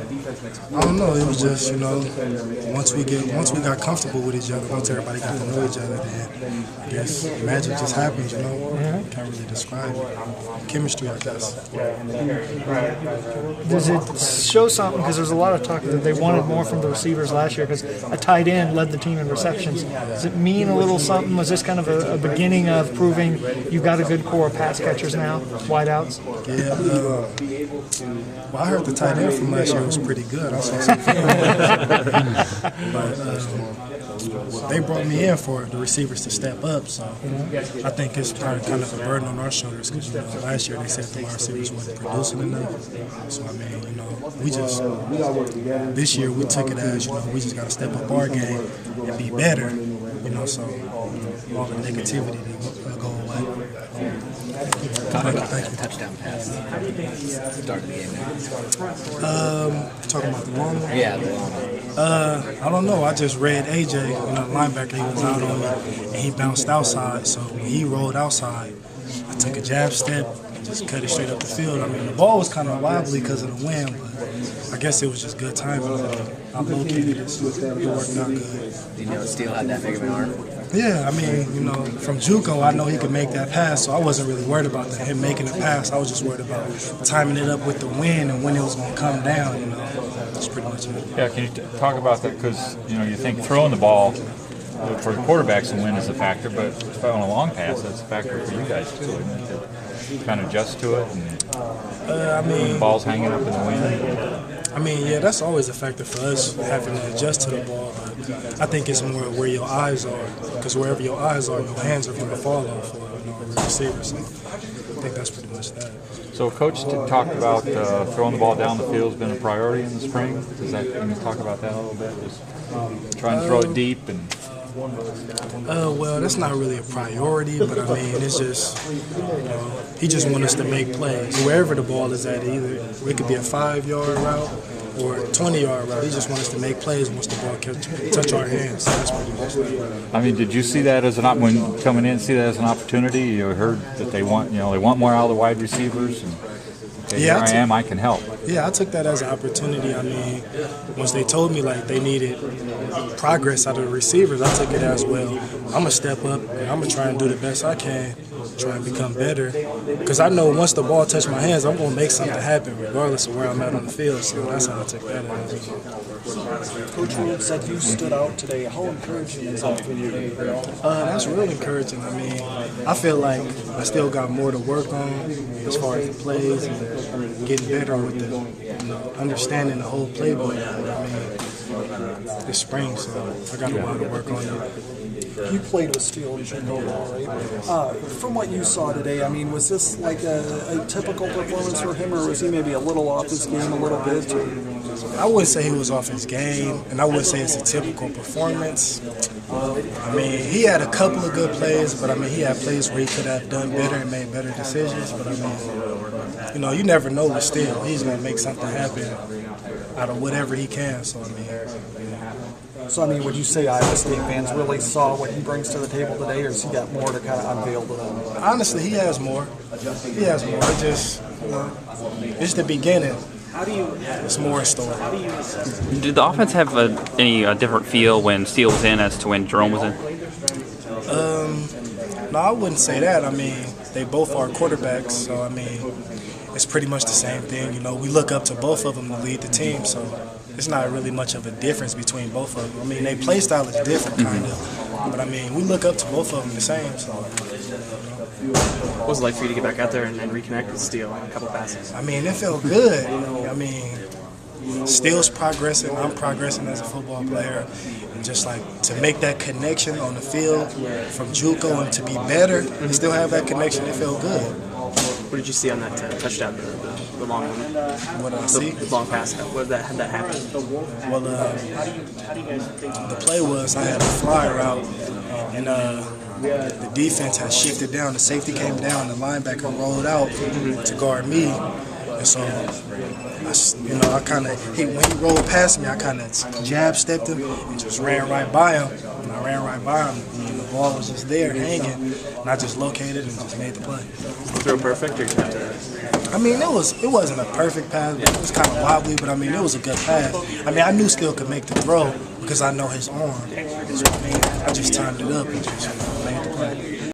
I don't know. It was just, once we got comfortable with each other, once everybody got to know each other, then I guess magic just happens. Can't really describe it. Chemistry, I guess. Does it show something? Because there's a lot of talk that they wanted more from the receivers last year because a tight end led the team in receptions. Does it mean a little something? Was this kind of a beginning of proving you've got a good core of pass catchers now, wideouts? Yeah. Well, I heard the tight end from last year was pretty good. I saw some film. But they brought me in for the receivers to step up, so I think it's probably kind of a burden on our shoulders because last year they said the wide receivers wasn't producing enough. So, this year we took it as, we just got to step up our game and be better, so all the negativity to go away. Touchdown pass. Start of the game now. Talking about the long one? Yeah, the long one. I don't know. I just read AJ, the linebacker, he was out on me, and he bounced outside. So when he rolled outside, I took a jab step and just cut it straight up the field. The ball was kind of wobbly because of the wind, but I guess it was just good timing. I located it, so it worked out good. Did you know Steele had that big of an arm? Yeah, from JUCO, I know he could make that pass, so I wasn't really worried about him making the pass. I was just worried about timing it up with the wind and when it was going to come down, That's pretty much it. Yeah, can you talk about that? Because, you think throwing the ball for the quarterbacks, the wind is a factor, but on a long pass, that's a factor for you guys, too, isn't it? To kind of adjust to it and when the ball's hanging up in the wind. That's always a factor for us, having to adjust to the ball. But I think it's more where your eyes are, because wherever your eyes are, your hands are going to fall off for a receiver. So I think that's pretty much that. So Coach talked about throwing the ball down the field has been a priority in the spring. Can you talk about that a little bit? Just trying to throw it deep and. Well, that's not really a priority, but it's just, he just wants us to make plays. Wherever the ball is at, either it could be a 5-yard route or a 20-yard route. He just wants us to make plays once the ball touch our hands. So that's pretty much that. Did you see that as when coming in, see that as an opportunity? You heard that they want more out of the wide receivers. And, here I am, I can help. Yeah, I took that as an opportunity. Once they told me they needed progress out of the receivers, I took it as, well, I'm going to step up and I'm going to try and do the best I can, try and become better. Because I know once the ball touches my hands, I'm going to make something happen regardless of where I'm at on the field. So that's how I took that as. Coach Wood said you stood out today. How encouraging is that for you? That's real encouraging. I feel like I still got more to work on as far as the plays and getting better with the understanding the whole playbook. This spring, so I got a lot to work on it. You played with Steele and JUCO ball, right? From what you saw today, was this like a typical performance for him, or was he maybe a little off his game a little bit? I wouldn't say he was off his game, and I wouldn't say it's a typical performance. He had a couple of good plays, but he had plays where he could have done better and made better decisions. But you never know with Steele. He's going to make something happen out of whatever he can. So would you say Iowa State fans really saw what he brings to the table today, or has he got more to kind of unveil to them? Honestly, he has more. It just, it's the beginning. It's more in store. Did the offense have any different feel when Steele was in as to when Jerome was in? No, I wouldn't say that. They both are quarterbacks, so it's pretty much the same thing. We look up to both of them to lead the team, so it's not really much of a difference between both of them. Their play style is different, kind of, but we look up to both of them the same. So. What was it like for you to get back out there and reconnect with Steele on a couple passes? It felt good. Steele's progressing, I'm progressing as a football player. And just to make that connection on the field from JUCO and to be better and still have that connection, it felt good. What did you see on that touchdown, the long one? What did I see? The long pass. How'd that happen? Well, the play was I had a fly route, and the defense had shifted down. The safety came down. The linebacker rolled out to guard me. And so, when he rolled past me, I kind of jab stepped him and just ran right by him. And I ran right by him. I mean, the ball was just there hanging, and I just located and just made the play. Throw perfect or you have to? I mean, it wasn't a perfect pass, but it was kind of wobbly. But I mean, it was a good pass. I mean, I knew Skill could make the throw because I know his arm. So I mean, I just turned it up and just made the play.